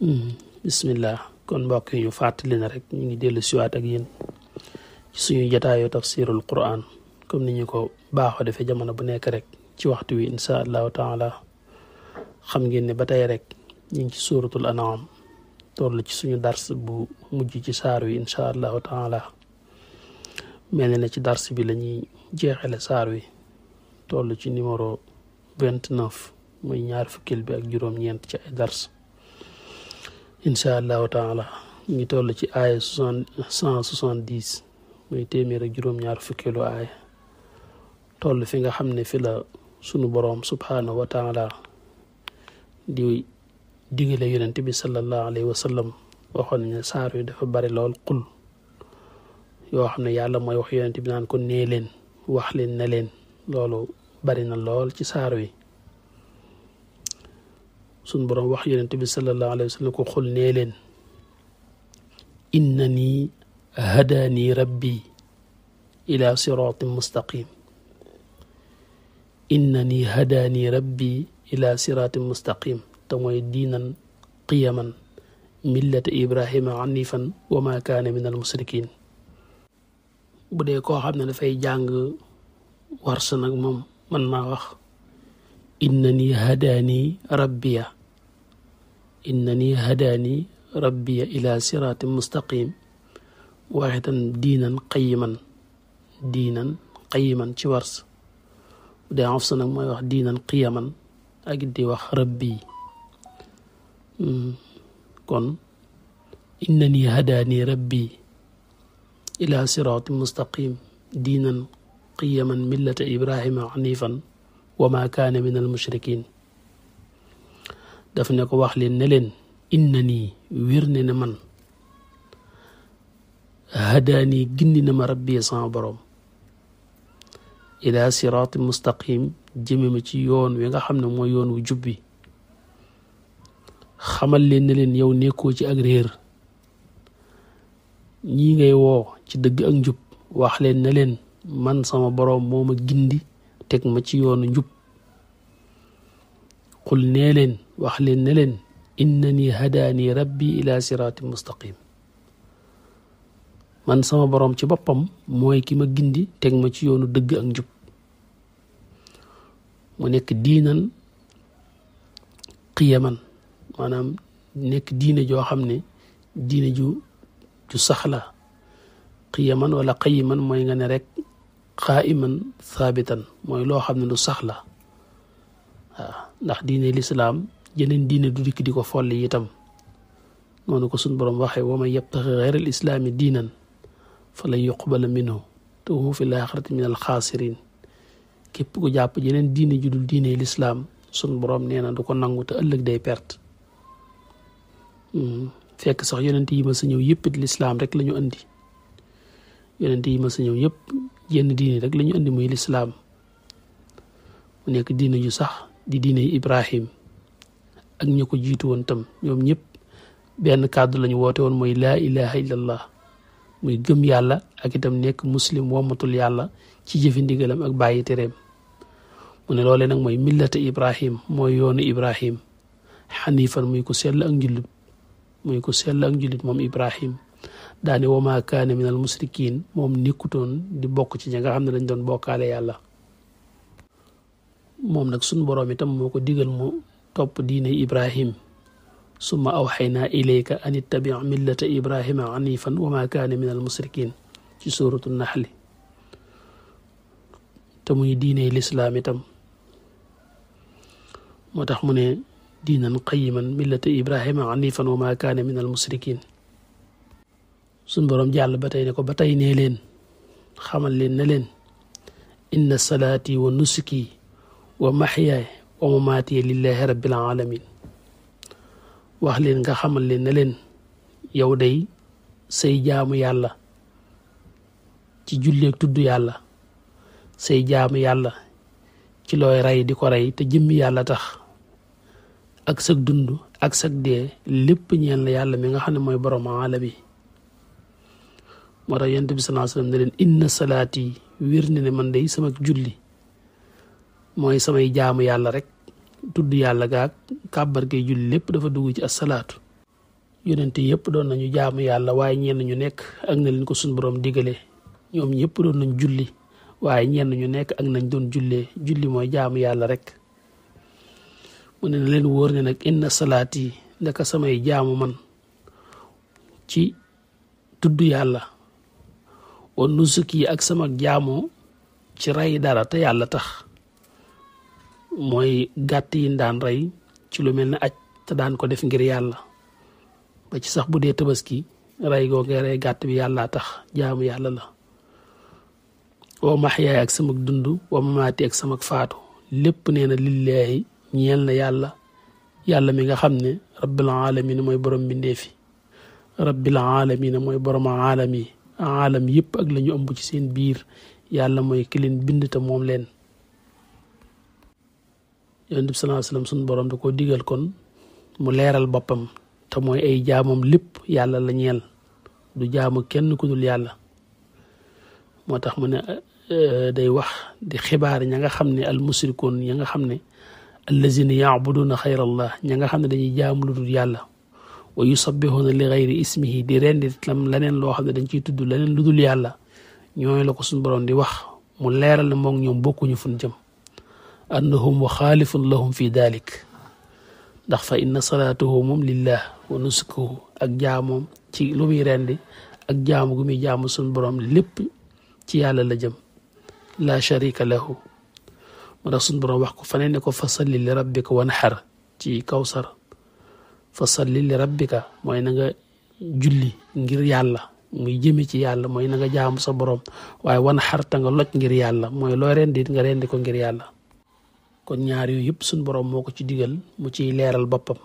bismillah kon mbokk yi ñu fàttali na rek ñu ngi dellu siwaat ak yéen ci suñu jotaayu tafsirul quran comme ni ñu ko baaxoo defee jamono bu nekk rek ci waxtu wi insha allahu taala xam ngeen ne ba tey rek ñu ngi ci suratul an'am toll ci suñu dars bu mujj ci saar wi insha allahu taala mel na ci dars bi la ñuy jeexale saar wi toll ci numéro 29 muy ñaar fukkil bi ak juróom-ñeent ci ay dars insha allahu taala ñu ngi toll ci aaya 170 muy téeméer ak juróom-ñaar fukkeelu aaya toll fi nga xam ne fi la sunu boroom subhaanahu wa taala di digale yonent bi sallallahu alayhi wa sallam waxoon ne saar wi dafa bari lool xul yoo xam ne yàlla mooy wax yonent bi naan ko nee leen wax leen ne leen loolu bari na lool ci saar wi sun boroom wax yonent bi sallallahu alayhi wa sallam ko xul nee leen innani hadaani rabbi ila siratin mustaqim innani hadaani rabbi ila siratin mustaqim te mooy diinan qiyaman millata ibrahima hanifan wa ma kaana min al musrikin bu dee koo xam ne dafay jàng warsa nag moom man naa wax innani hadaani rabbiya ila siratin mustaqim waaxitan diinan qayiman ci wars bu dee Hafsa nag mooy wax diinan qiyaman ak di wax rabbi kon innani hadaani rabbi ila siratin mustaqim diinan qiyaman millata ibrahima hanifan wa ma kaana min al mushrikin daf ne ko wax leen ne leen innani wér ne ne man hadaani gindi na ma rabbi sama boroom ila siraati mustaqim jëme ma ci yoon wi nga xam ne mooy yoon wu jubbi xamal leen ne leen yow nekkoo ci ak réer ñii ngay woo ci dëgg ak njub wax leen ne leen man sama boroom moo ma gindi teg ma ci yoonu njub qul nee leen wax leen ne leen innani hadaani rabbi ila siraati mustaqim man sama boroom ci boppam mooy ki ma gindi teg ma ci yoonu dëgg ak njub mu nekk diinan qiyaman maanaam nekk diine joo xam ne diine ju sax la qiyaman wala qayiman mooy nga ne rek qaiman thaabitan mooy loo xam ne lu sax la waaw ndax diine lislaam jeneen diine du dikk di ko folli itam noonu ko suñ boroom waxee wa man yabtaxi gayra al islaami diinan falan yuqbala minhu te huwa fi laaxirati min al xaasirin képp ku jàpp jeneen diine ju dul diine lislaam suñ boroom nee na du ko nangu te ëllëg day perte fekk sax yonent yi ma sa ñëw yëpp it lislaam rek la ñu andi yonent yi ma sa ñëw yëpp jenn diine rek la ñu andi muy lislaam mu nekk diine ju sax di diine Ibrahim ak ña ko jiitu woon tam ñoom ñëpp benn kàddu lañu woote woon mooy laa ilaha illallah muy gëm yàlla ak itam nekk muslim wommatul yàlla ci jëfi ndigalam ak bàyyi tereem mu ne loolee nag mooy millata Ibrahim mooy yoonu Ibrahim xanifan muy ko sell ak njullit moom Ibrahim daane wa maa kaane min al musrikin moom nekkutoon di bokk ci ña nga xam ne dañ doon bokkaale yàlla moom nag suñ boroom itam moo ko digal mu topp diine Ibrahim summa awxaynaa ilayka an ittabi millata Ibrahima hanifan wa maa kaane min al musrikin ci suuratu naxli te muy diine lislaam itam moo tax mu ne diinan qayiman millata Ibrahima hanifan wa maa kaane min al musrikin suñ boroom jàll ba tey ne ko ba tey nee leen xamal leen ne leen inna salaati wa nusuki wa maxyaay wa mamaati lillahi rabbil alamin wax leen nga xamal leen ne leen yow day say jaamu yàlla ci julleeg tudd yàlla say jaamu yàlla ci looy rey di ko rey te jëmmi yàlla tax ak sag dund ak sag dee lépp ñeel la yàlla mi nga xam ne mooy borom alami moo tax yonent bi sallallahu alayhi wasallam ne leen inna salaati wér ne man day sama julli mooy samay jaamu yàlla rek tudd yàlla gaag kàbbar gay julli lépp dafa dugg ci asalaatu yonent yëpp doon nañu jaamu yàlla waaye ñenn ñu nekk ak na leen ko suñ borom digale ñoom ñëpp doon nañ julli waaye ñenn ñu nekk ak nañ doon jullee julli mooy jaamu yàlla rek mu ne na leen wóor ne nag inna salaati ndaka samay jaamu man ci tudd yàlla wa nusuki ak sama jaamu ci rey dara te yàlla tax mooy gàtt yi daan rey ci lu mel ne aj te daan ko def ngir yàlla ba ci sax bu dee tabaski rey goo ngay rey gàtt bi yàlla tax jaamu yàlla la wa maxyaay ak sama dund wa mamaati ak sama faatu lépp nee na lillaahi ñeel na yàlla mi nga xam ne rabbil alamin mooy borom mbindeefi rabbil alamin mooy borom aalam yi aalam yëpp ak la ñu ëmb ci seen biir yàlla mooy ki leen bind te moom leen yonent bi sallallahu alayhi wasallam suñu borom da koo digal kon mu leeral boppam te mooy ay jaamam lépp yàlla la ñeel du jaamu kenn ku dul yàlla moo tax mu ne day wax di xibaar ña nga xam ne al musrikoon ña nga xam ne allazina yaabuduna xayrallah ña nga xam ne dañuy jaamu lu dul yàlla wa yusabbihuna li xayri ismihi di rendi lam leneen loo xam ne dañ ciy tudd leneen lu dul yàlla ñooñu la ko suñu borom di wax mu leeral ne moom ñoom bokkuñu fun jëm annahum wa xaalifun lahum fi dalik ndax fa inna salaatuhu moom lillah wa nusukuhu ak jaamoom ci lu muy rendi ak jaamu gu muy jaamu suñu borom lépp ci yàlla la jëm la sharika lahu moo tax suñu borom wax ko faneen ne ko fa salli li rabbika wanhar ci kawsar fa salli li rabbika mooy na nga julli ngir yàlla muy jëme ci yàlla mooy na nga jaamu sa borom waaye wanhar ta nga loj ngir yàlla mooy loo rendi nga rendi ko ngir yàlla kon ñaar yooyu yëpp suñu borom moo ko ci digal mu ciy leeral boppam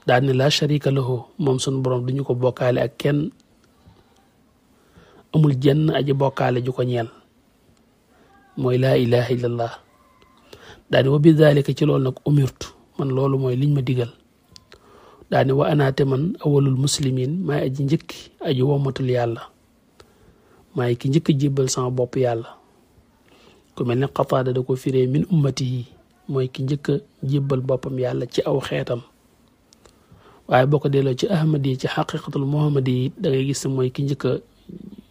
daal ne la sharika lahu moom suñu borom duñu ko bokkaale ak kenn amul jenn aji bokkaale ju ko ñeel mooy laa ilaha illallah daal ne wa bi dalika ci loolu nag umirtu man loolu mooy liñ ma digal daal ne wa anaate man awalul muslimin maay aji njëkk aji womatul yàlla maay ki njëkk jébbal sama bopp yàlla ku mel ne Qataada da ko firee min ummati yi mooy ki njëkk a jébbal boppam yàlla ci aw xeetam waaye boo ko delloo ci ahmad yi ci xaqiqatul muhammad yi da ngay gis ne mooy ki njëkk a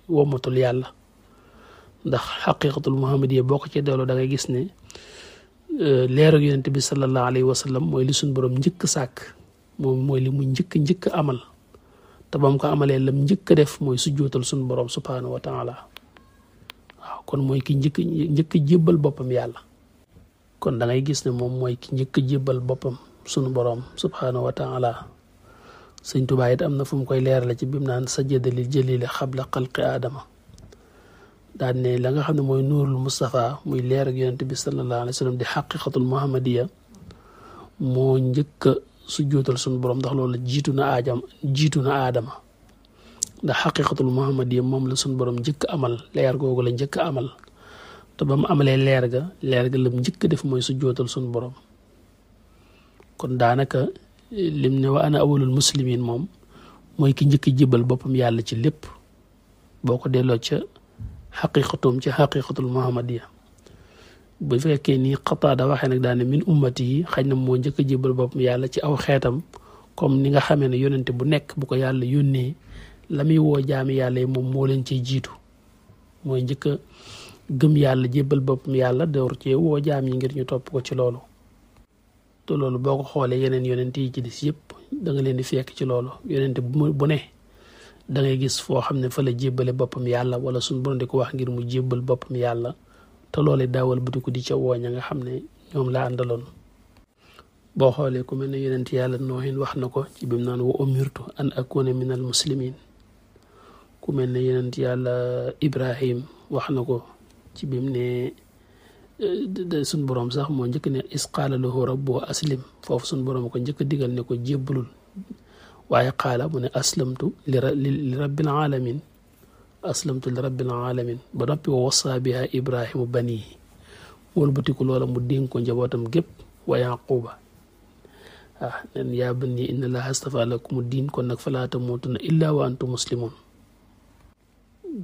womatul yàlla ndax xaqiqatul muhammad yi boo ko ci delloo da ngay gis ne leeru yonent bi sallallahu alayhi wa sallam mooy li suñ borom njëkk sàkk moom mooy li mu njëkk amal te ba mu ko amalee lam njëkk a def mooy sujjootal suñ borom subhanahu wa taala waaw kon mooy ki njëkk jébbal boppam yàlla kon da ngay gis ne moom mooy ki njëkk jébbal boppam sunu borom subhanahu wa taala sëñ Tuubaa it am na fu mu koy leerale ci bi mu naan sajjada lil jalili xabla xalqi aadama daan ne la nga xam ne mooy nuurul Mustafa muy leer ak yonent bi sallallahu alayhi wa sallam di xaqiqatul muhammadiya moo njëkk a sujjootal sunu borom ndax loolu jiitu na aadama ndax xaqiqatul muhammadiya moom la sunu borom njëkk amal leer googu la njëkk amal te ba mu amalee leer ga lam njëkk def mooy sujjootal sunu borom kon daanaka lim ne wa ana awalul muslimin moom mooy ki njëkk jébal boppam yàlla ci lépp boo ko delloo ca xaqiqatum ci xaqiqatul muhammadiya bu fekkee nii Qataada waxee nag daane min ummati yi xëy na moo njëkk jébal boppam yàlla ci aw xeetam comme ni nga xamee ne yonente bu nekk bu ko yàlla yónnee la muy woo jaami yàlla yi moom moo leen ciy jiitu mooy njëkk a gëm yàlla jébal boppam yàlla door cee woo jaam yi ngir ñu topp ko ci loolu te loolu boo ko xoolee yeneen yonent yi ci des yëpp da nga leen di fekk ci loolu yonent bu ne da ngay gis foo xam ne fa la jébbale boppam yàlla wala suñ borom di ko wax ngir mu jébbal boppam yàlla te loolee daawal bu di ca wooña nga xam ne ñoom la àndaloon boo xoolee ku mel ne yonent yàlla noohin wax na ko ci bi mu naan wa umirtu an akuna min al muslimin ku mel ne yonent yàlla Ibrahim wax na ko ci bi mu ne suñ borom sax moo njëkk ne isqaala lahu rabbuhu aslim foofu suñ borom ko njëkk digal ne ko jébbalul waaye qaala mu ne aslamtu li rabbil alamin ba noppi wa wasa biha ibrahimu banihi wëlbatiku loola mu dénk ko njabootam gépp wa yaquba nen yaa bani inna allaha astafa lakumu diin kon nag falaa tamuutunna illa wa antum muslimun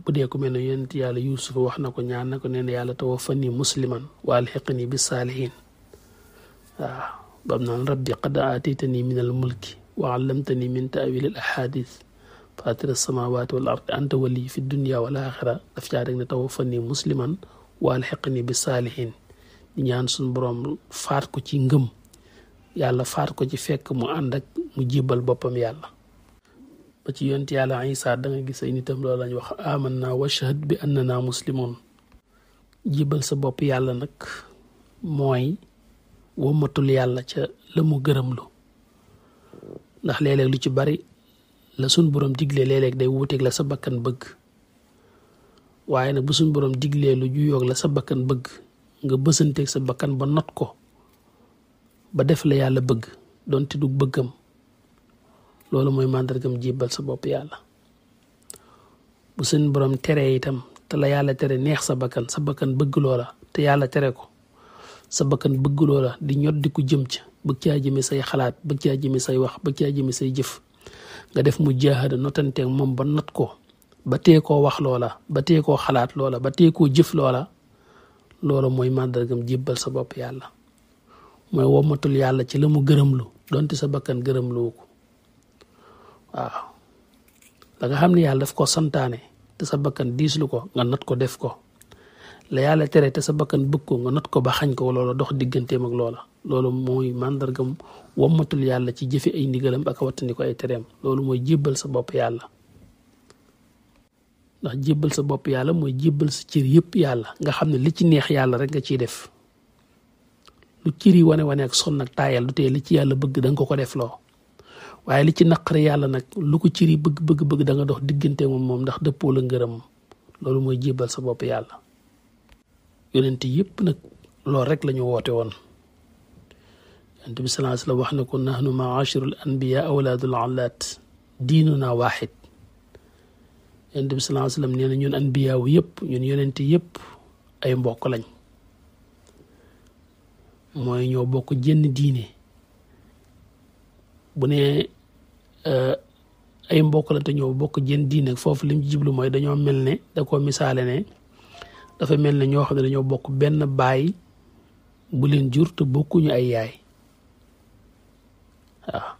bu dee ku mel ne yonent yàlla Yuusuf wax na ko ñaan na ko nee na yàlla tawaffani musliman wa alhiqni bis saalihin bam naan rabbi qad aataytani min al mulki wa allamtani min ta'wil al ahadith fatir as-samawati wal ardi anta wali fi dunya wal akhirah daf caa rek ne tawaffani musliman wa alhiqni bis salihin di ñaan suñ borom faat ko ci ngëm yàlla faat ko ci fekk mu ànd ak mu jébal boppam yàlla ba ci yonent yàlla Isa da nga gis ay nitam loolu lañ wax amanna wa shahid bi annana muslimun jébal sa bopp yàlla nag mooy womatul yàlla ca la mu gërëmlu ndax léeg-léeg lu ci bari la suñ borom diglee léeg-léeg day wuuteeg la sa bakkan bëgg waaye nag bu suñ borom diglee lu juyoog la sa bakkan bëgg nga bësanteeg sa bakkan ba not ko ba def la yàlla bëgg donte du bëggam loolu mooy màndargam jébbal sa bopp yàlla bu suñ borom teree itam te la yàlla tere neex sa bakkan bëgg loola te yàlla tere ko sa bakkan bëgg loola di ñot di ko jëm ca bëgg caa jëme say xalaat bëgg caa jëme say wax bëgg caa jëme say jëf nga def mu jaahada notanteeg moom ba not ko ba tee koo wax loola ba tee koo xalaat loola ba tee koo jëf loola loolu mooy màndargam jébbal sa bopp yàlla mooy womatul yàlla ci la mu gërëmlu donte sa bakkan gërëmloo ko waaw la nga xam ne yàlla daf ko santaane te sa bakkan diislu ko nga not ko def ko la yàlla tere te sa bakkan bëgg ko nga not ko ba xañ ko loola dox digganteem ak loola loolu mooy màndargam womatul yàlla ci jëfe ay ndigalam ak wattandi ko ay tereem loolu mooy jébbal sa bopp yàlla ndax jébbal sa bopp yàlla mooy jébbal sa cër yëpp yàlla nga xam ne li ci neex yàlla rek nga ciy def lu cër yi wane ak sonn ak taayal du tee li ci yàlla bëgg da nga ko def loo waaye li ci naqare yàlla nag lu ko cër yi bëgg da nga dox diggante moom ndax dëppoo la ngërëm loolu mooy jébbal sa bopp yàlla yonent yëpp nag loolu rek la ñu woote woon yonent bi sallallahu alayhi wa sallam wax na ko nahnu ma'ashirul anbiya awlaadul allaat diinuna waaxid yonent bi sallallahu alayhi wa sallam nee na ñun anbiyaawu yëpp ñun yonent yëpp ay mbokk lañ mooy ñoo bokk jenn diine bu ne ay mbokk la te ñoo bokk jenn diine foofu lim jiblu mooy dañoo mel ne da ko misaale ne dafa mel ne ñoo xam ne dañoo bokk benn baay bu leen jur te bokkuñu ay yaay waaw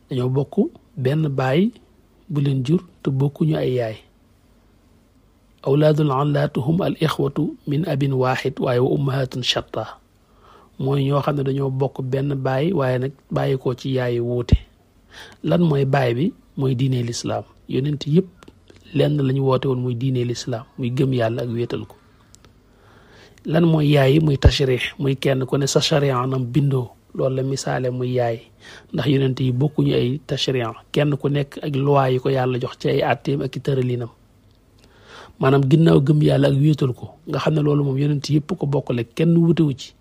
dañoo bokk benn baay bu leen jur te bokkuñu ay yaay awlaadul allaatuhum al ixwatu min abin waaxid waaye wa ummahatun shatta mooy ñoo xam ne dañoo bokk benn baay waaye nag bàyyi ko ci yaay wuute lan mooy baay bi mooy diine lislaam yonent yëpp lenn lañu woote woon muy diine lislaam muy gëm yàlla ak wéetal ko lan mooy yaay muy tashrih muy kenn ku ne sa sharia nam bindoo loolu la misaale muy yaay ndax yonent yi bokkuñu ay tashriya kenn ku nekk ak loi yi ko yàlla jox ci ay atteem ak i tëralinam maanaam ginnaaw gëm yàlla ak wéetal ko nga xam ne loolu moom yonent yëpp ko bokkale kenn wutewu ci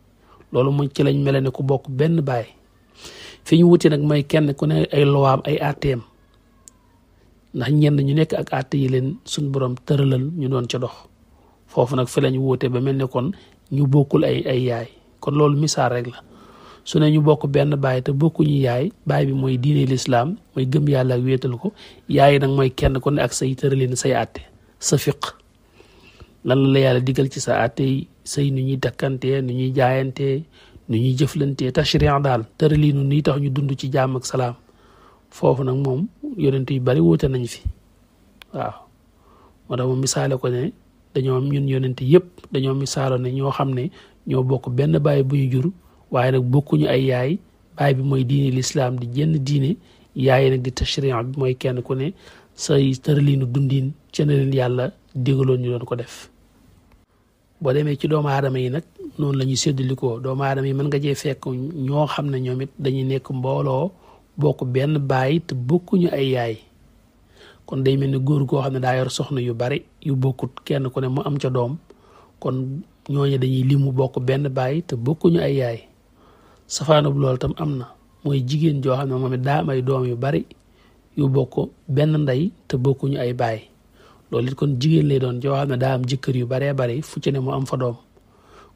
loolu mooy ci lañ mel ne ku bokk benn baay fi ñu wute nag mooy kenn ku ne ay lowaam ay atteem ndax ñenn ñu nekk ak atte yi leen suñ borom tëralal ñu doon ca dox foofu nag fi lañ wuute ba mel ne kon ñu bokkul ay yaay kon loolu misaal rek la su ne ñu bokk benn baay te bokkuñu yaay baay bi mooy diine lislaam mooy gëm yàlla ak wéetal ko yaay nag mooy kenn ku ne ak say tëralin say àtte sa fiq lan la yàlla digal ci sa àtte yi say nu ñuy takkantee nu ñuy jaayantee nu ñuy jëflantee tashriya daal tëralinu nii tax ñu dund ci jàmm ak salaam foofu nag moom yonent yu bari wuute nañ fi waaw moo tax moom misaale ko ne dañoo ñun yonent yëpp dañoo misaalo ne ñoo xam ne ñoo bokk benn baay bu ñu jur waaye nag bokkuñu ay yaay baay bi mooy diine lislaam di jenn diine yaay nag di tashriya bi mooy kenn ku ne say tëralinu dundin ca na leen yàlla digaloon ñu doon ko def boo demee ci doomu aadama yi nag noonu la ñuy séddalikoo doomu aadama yi mën nga jee fekk ñoo xam ne ñoom it dañuy nekk mbooloo bokk benn baay te bokkuñu ay yaay kon day mel ni góor goo xam ne daa yor soxna yu bari yu bokkut kenn ku ne mu am ca doom kon ñooñu dañuy limu bokk benn baay te bokkuñu ay yaay safaanub loolu tam am na mooy jigéen joo xam ne moom it daa am ay doom yu bari yu bokk benn ndey te bokkuñu ay baay loolu it kon jigéen lay doon joo xam ne daa am jëkkër yu baree bari fu ci ne mu am fa doom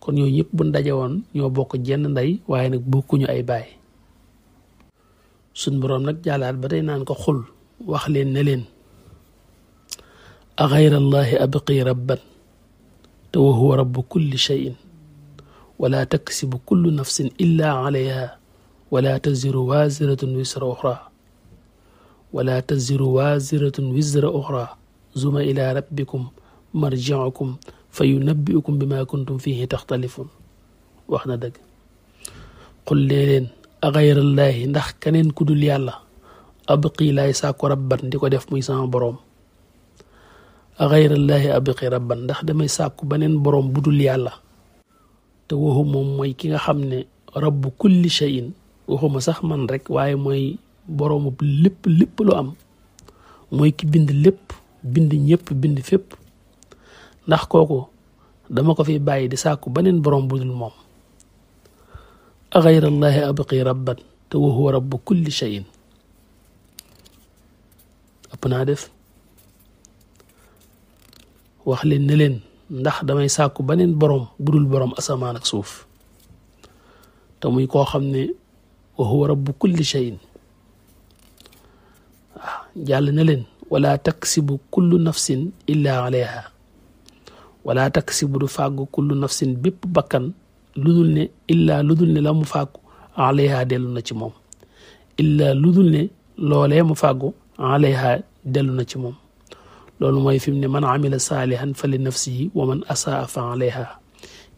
kon ñooñu ñëpp buñ daje woon ñoo bokk jenn ndey waaye nag bokkuñu ay baay suñ boroom nag jàllaat ba tey naan ko xul wax leen ne leen a xayra allahi abqi rabban te wa huwa rabbu kulli shay'in wala taksibu kullu nafsin illa alayha wala taziru waziratun wisra uxra wala taziru waziratun wisra uxra zuma ila rabbikum marji'ukum fa yunabbi'ukum bima kuntum fihi taxtalifun. wax na dëgg. qul leen a gayrallaahi ndax keneen ku dul yàlla abqi laay sàkku rabban di ko def muy sama boroom. a gayrallaahi abqi rabban ndax damay sàkku beneen boroom bu dul yàlla te waxu moom mooy ki nga xam ne rabbu kulli shay'in waxuma sax man rek waaye mooy boroomu lépp lépp lu am mooy ki bind lépp bind ñëpp bind fépp ndax kooku dama ko fi bàyyi di sàkku beneen boroom bu dul moom. a gayrallaahi abqi rabban te wa huwa rabbu kulli shay'in ëpp naa def. wax leen ne leen ndax damay sàkku beneen boroom bu dul boroom asamaan ak suuf te muy koo xam ne wa huwa rabbu kulli shay'in. jàll na leen wala taksibu kullu nafsin illa alayha wala taksibu du fàggu kullu nafsin bépp bakkan ludul ne illa ludul ne la mu fàggu alayha dellu na ci moom illa ludul ne loolee mu fàggu alayha dellu na ci moom. loolu mooy fi mu ne man amila saalihan fa li nafsihi wa man asaa fa alayha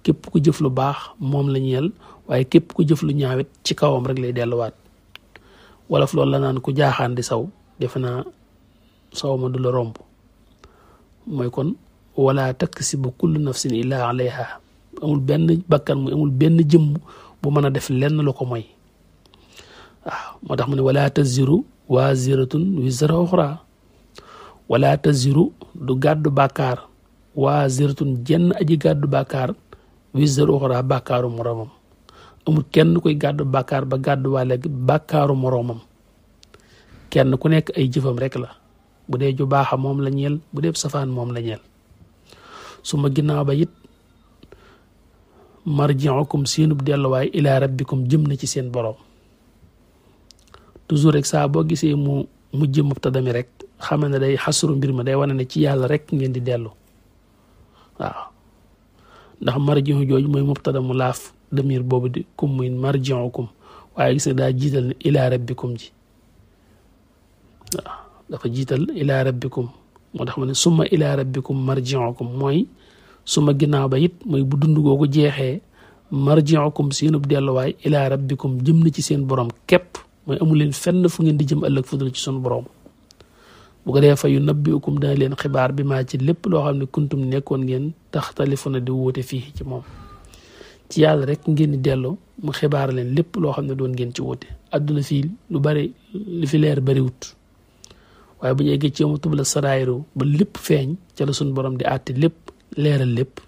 képp ku jëf lu baax moom la ñeel waaye képp ku jëf lu ñaawit ci kawam rek lay delluwaat. wolof loolu la naan ku jaaxaan di saw defe naa saw ma du la romb. mooy kon wala taksibu kullu nafsin illa alayha amul benn bakkan mu amul benn jëmm bu mën a def lenn lu ko mooy. waaw moo tax mu ne wala taziru waziratun wizra uxra wala taziru du gàddu bàkkaar waziratun jenn aji gàddu bàkkaar wizra uxra bàkkaaru moroomam. amul kenn koy gàddu bàkkaar ba gàddu waale bàkkaaru moroomam. kenn ku nekk ay jëfam rek la bu dee ju baaxa moom la ñeel bu dee safaan moom la ñeel. su ma ginnaaw ba it marji'ukum seenub delluwaay ila rabbikum jëm na ci seen boroom. toujours rek saa boo gisee mu mujj mubtada mi rek xamal ne day xasru mbir ma day wane ne ci yàlla rek ngeen di dellu. waaw ndax marji'u jooju mooy mubtada mu laaf damir boobu di kum muy marji'ukum waaye gis nga daa jiital ne ila rabbikum ji. waaw dafa jiital ila rabbikum moo tax ma ne summa ila rabbikum marji'ukum mooy suma ginnaaw ba it mooy bu dund googu jeexee marji'ukum seenub delluwaay ila rabbikum jëm na ci seen borom képp mooy amul leen fenn fu ngeen di jëm ëllëg fu dul ci sunu borom. bu ko defee fa yunabbi'ukum dana leen xibaar bi maa ci lépp loo xam ne kuntum nekkoon ngeen taxtalifuna di wóote fii ci moom. ci yàlla rek ngeen di delloo mu xibaar leen lépp loo xam ne doon ngeen ci wóote. adduna fii lu bari li fi leer bariwut waaye bu ñu eggee ci yawma tubla saraa'iru ba lépp feeñ ca la sunu borom di àtte lépp leeral lépp.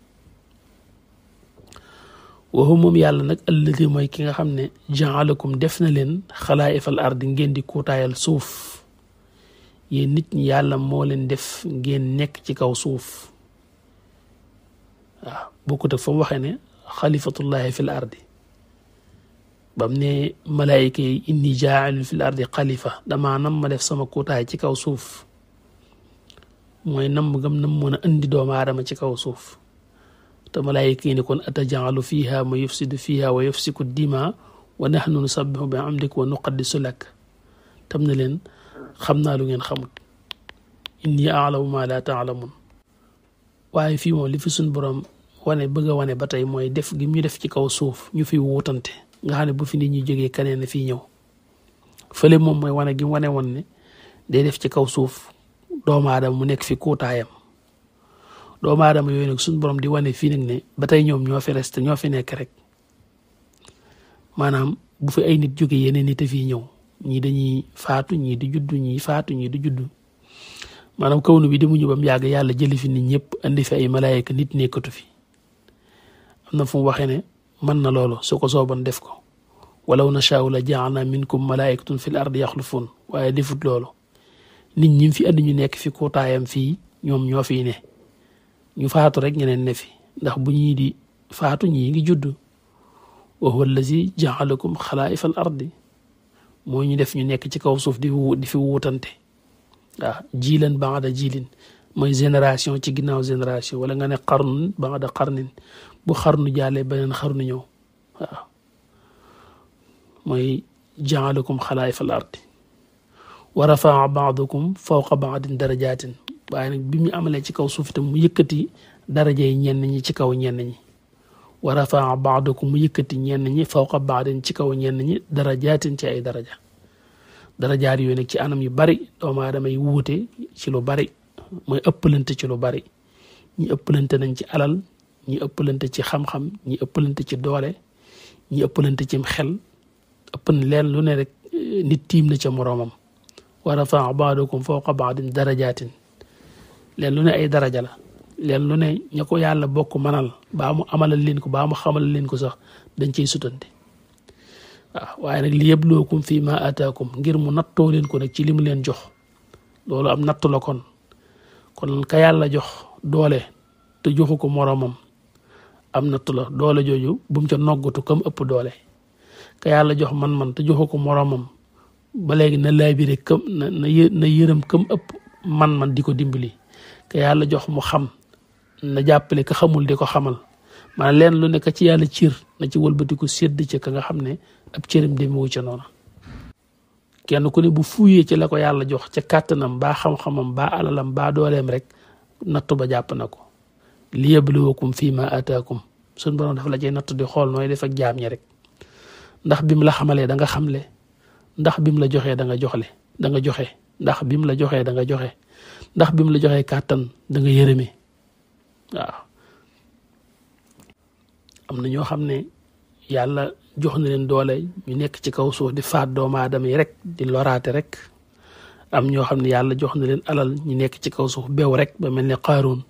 waxu moom yàlla nag alladi mooy ki nga xam ne jaalakum def na leen xalaa'ifal ardi ngeen di kuutaayal suuf. yéen nit ñi yàlla moo leen def ngeen nekk ci kaw suuf. waaw bokkut ak fa mu waxee ne xalifatullahi fil ardi bam ne malaayika yi inni jaa'ilun fil ardi xalifa damaa nam ma def sama kuutaay ci kaw suuf mooy nam gam nam mën a indi doomu aadama ci kaw suuf. te malaayika yi ne kon ataj'alu fiha ma yufsidu fiha wa yufsiku dima wa nahnu nusabbihu bi amdik wa nuqaddisu lak. tam na leen xam naa lu ngeen xamut inni a'lamu ma la ta'lamun. waaye fii moom li fi suñ borom wane bëgg a wane ba tey mooy def gi ñu def ci kaw suuf ñu fi wuutante nga xam ne bu fi nit ñi jógee keneen fii ñëw. fële moom mooy wane gi mu wane woon ne day def ci kaw suuf doomu aadama mu nekk fi kuutaayam. doomu aadama yooyu nag suñ borom di wane fii nag ne ba tey ñoom ñoo fi resté ñoo fi nekk rek maanaam bu fi ay nit jógee yeneen nit a fii ñëw ñii dañuy faatu ñii di juddu ñii faatu ñii di juddu maanaam kawnu bi demuñu ba mu yàgg yàlla jëli fi nit ñëpp andi fi ay malaayika nit nekkatu fi. am na fu mu waxee ne mën na loolu su ko sooban def ko walaw nashaa'u la ja'alna minkum malaa'ikatun fil ardi yaxlufuun waaye defut loolu nit ñi fi andi ñu nekk fi kuutaayam fii ñoom ñoo fiy ne ñu faatu rek ñeneen ne fi ndax bu ñii di faatu ñii ngi judd. wa huwa allazi ja'alakum xalaa'ifal ardi moo ñu def ñu nekk ci kaw suuf di fi wuutante. waaw jiilan ba'da jiilin mooy génération ci ginnaaw génération wala nga ne qarnun ba'da qarnin bu xarnu jàllee beneen xarnu ñëw waaw mooy jaalakum xalaa'ifa al ardi wa rafaa ba'dakum fawqa ba'din darajaatin waaye nag bi mu amalee ci kaw suuf itam mu yëkkati daraja yi ñenn ñi ci kaw ñenn ñi wa rafaa ba'dakum mu yëkkati ñenn ñi fawqa ba'din ci kaw ñenn ñi darajaatin ci ay darajaat yooyu nag ci anam yu bari doomu aadama yi wuute ci lu bari mooy ëppalante ci lu bari ñi ëppalante nañ ci alal ñi ëppalante ci xam-xam ñi ëppalante ci doole ñi ëppalante ci xel ëpp na leen lu ne rek nit tiim na ca moroomam wa rafaa ba'dakum fawqa ba'din darajaatin leen lu ne ay daraja la leen lu ne ña ko yàlla bokk manal baa mu amalal leen ko baa mu xamal leen ko sax dañ ciy sutante waaw waaye nag li yabluwakum fii ma ataakum ngir mu nattoo leen ko nag ci li mu leen jox loolu am nattu la kon ka yàlla jox doole te joxu ko moroomam am nattu la doole jooju bu mu ca noggatu kam ëpp doole ka yàlla jox man te joxu ko moroomam ba léegi na laabire kam na yërëm kam ëpp man di ko dimbali ka yàlla jox mu xam na jàppale ka xamul di ko xamal maanaam leen lu ne ka ci yàlla cër na ci wëlbatiku sédd ca ka nga xam ne ab cëram demewu ca noona kenn ku ne bu fuuyee ci la ko yàlla jox ca kàttanam baa xam-xamam baa alalam baa dooleem rek nattu ba jàpp na ko li yabluwakum fii ma ataakum suñ borom dafa la cay nattu di xool nooy def ak jaam ñi rek ndax bi mu la xamalee da nga xamle ndax bi mu la joxee da nga joxe ndax bi mu la joxee da nga joxe ndax bi mu la joxee kàttan da nga yërëme waaw am na ñoo xam ne yàlla jox na leen doole ñu nekk ci kaw suuf di faat doomu aadama yi rek di loraate rek am ñoo xam ne yàlla jox na leen alal ñu nekk ci kaw suuf beew rek ba mel ne Qaaruun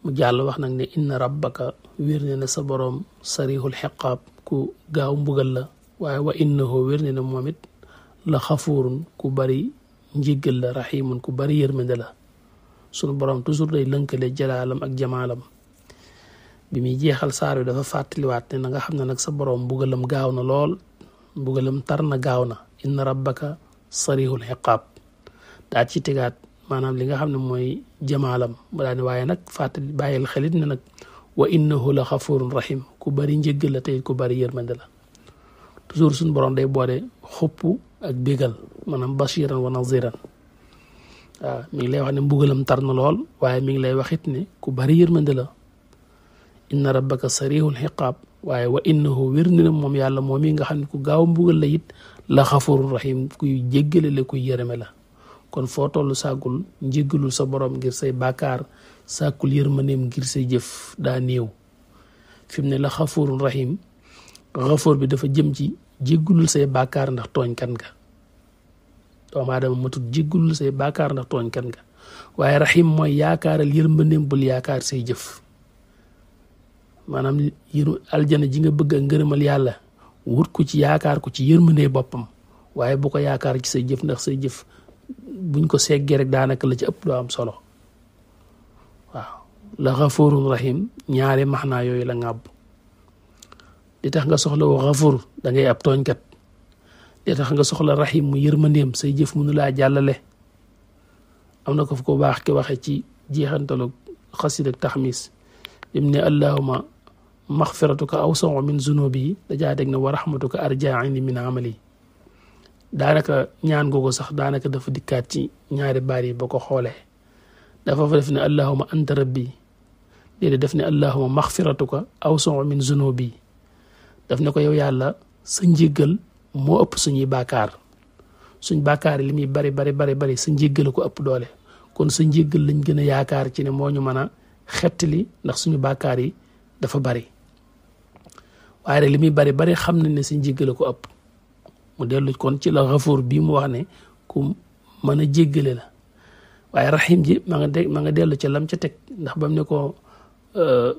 mu jàll wax nag ne inna rabbaka wér ne na sa boroom sarihul xiqaab ku gaaw mbugal la waaye wa innahu wér ne na moom it la xafuurun ku bari njéggal la raxiimun ku bari yërmande la sunu boroom toujours day lënkale jalaalam ak jamaalam bi muy jeexal saar wi dafa fàttaliwaat ne na nga xam ne nag sa boroom mbugalam gaaw na lool mbugalam tar na gaaw na inna rabbaka sarihul xiqaab daa ci tegaat maanaam li nga xam ne mooy jamaalam ba daal ne waaye nag fàttali bàyyil xelit ne nag wa innahu la xafurun rahim ku bari njëggal la tey ku bari yërmande la toujours suñu borom day boole xupp ak bégal maanaam bashiran wa naziran waaw mi ngi lay wax ne mbugalam tar na lool waaye mi ngi lay waxit ne ku bari yërmande la inna rabbaka sarihul xiqaab waaye wa innahu wér na moom yàlla moom yi nga xam ne ku gaaw mbugal la it la xafurun rahim kuy jéggale la kuy yërëme la kon foo toll sàggul njéggalul sa borom ngir say bàkkaar sàkkul yërmaneem ngir say jëf daa néew fi mu ne la xafurun rahim xafoor bi dafa jëm ci jéggalul say bàkkaar ndax tooñkat nga doomu aadama matut jéggalul say bàkkaar ndax tooñkat nga waaye rahim mooy yaakaaral yërmaneem bul yaakaar say jëf maanaam aljana ji nga bëgg a ngërëmal yàlla wut ko ci yaakaar ko ci yërmandee boppam waaye bu ko yaakaar ci say jëf ndax say jëf buñ ko seggee rek daanaka la ci ëpp doo am solo waaw la xafurun rahim ñaari maxnaa yooyu la ngàbb li tax nga soxla woo xafur da ngay ab tooñkat li tax nga soxla rahim mu yërmandeem say jëf mënu laa jàllale am na ko fu ko baax ki waxe ci jeexantalu xasid ak taxmis lim ne allahuma maxfiratuka awsa'u min zunubi dajaa dégg ne wa rahmatuka arja'ini min amali daanaka ñaan googu sax daanaka dafa dikkaat ci ñaari baar yi ba ko xoolee dafa fa def ne allahuma anta rabbi léegi def ne allahuma maxfiratuka awsa'u min zunubi daf ne ko yow yàlla sa njéggal moo ëpp suñuy bàkkaar suñ bàkkaar yi li muy bari sa njéggal ko ëpp doole kon sa njéggal lañ gën a yaakaar ci ne moo ñu mën a xettali ndax suñu bàkkaar yi dafa bari waaye rek li muy bari xam nañ ne sa njéggal ko ëpp mu dellu kon ci la xafuur bii mu wax ne ku mën a jéggale la waaye rahim ji ma nga dellu ca lam ca teg ndax bam ne ko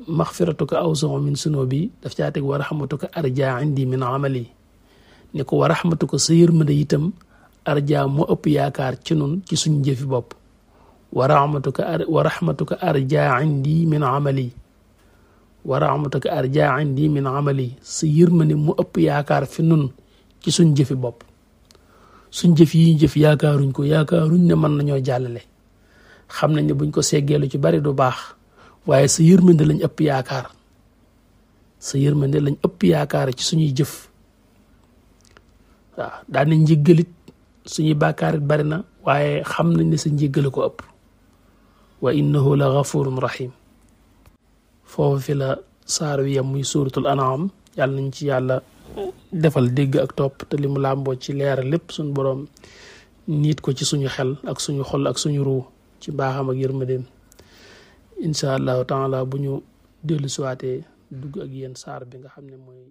maxfiratuka awsa'u min zunubi daf caa teg wa rahmatuka arja indi min amali ne ko wa rahmatuka sa yërmande itam arja moo ëpp yaakaar ci nun ci suñ jëfi bopp wa rahmatuka arja indi min amali wa rahmatuka arja indi min amali sa yërmande moo ëpp yaakaar fi nun ci suñ jëfi bopp suñ jëf yi ñu jëf yaakaaruñ ne mën nañoo jàllale xam nañ ne buñ ko seggeelu ci bari du baax waaye sa yërmande lañ ëpp yaakaar sa yërmande lañ ëpp yaakaar ci suñuy jëf waaw daan nañ njëggalit suñuy bàkkaarit bari na waaye xam nañ ne sa njëggale ko ëpp wa innahu la ghafurun rahim foofu fi la saar wi yam muy suuratul an'am yàlla nañ ci yàlla defal dégg ak topp te li mu làmboo ci leer lépp suñu boroom niit ko ci suñu xel ak suñu xol ak suñu ruu ci mbaaxam ak yërmandeem incha allahu taala bu ñu dellu siwaatee dugg ak yéen saar bi nga xam ne mooy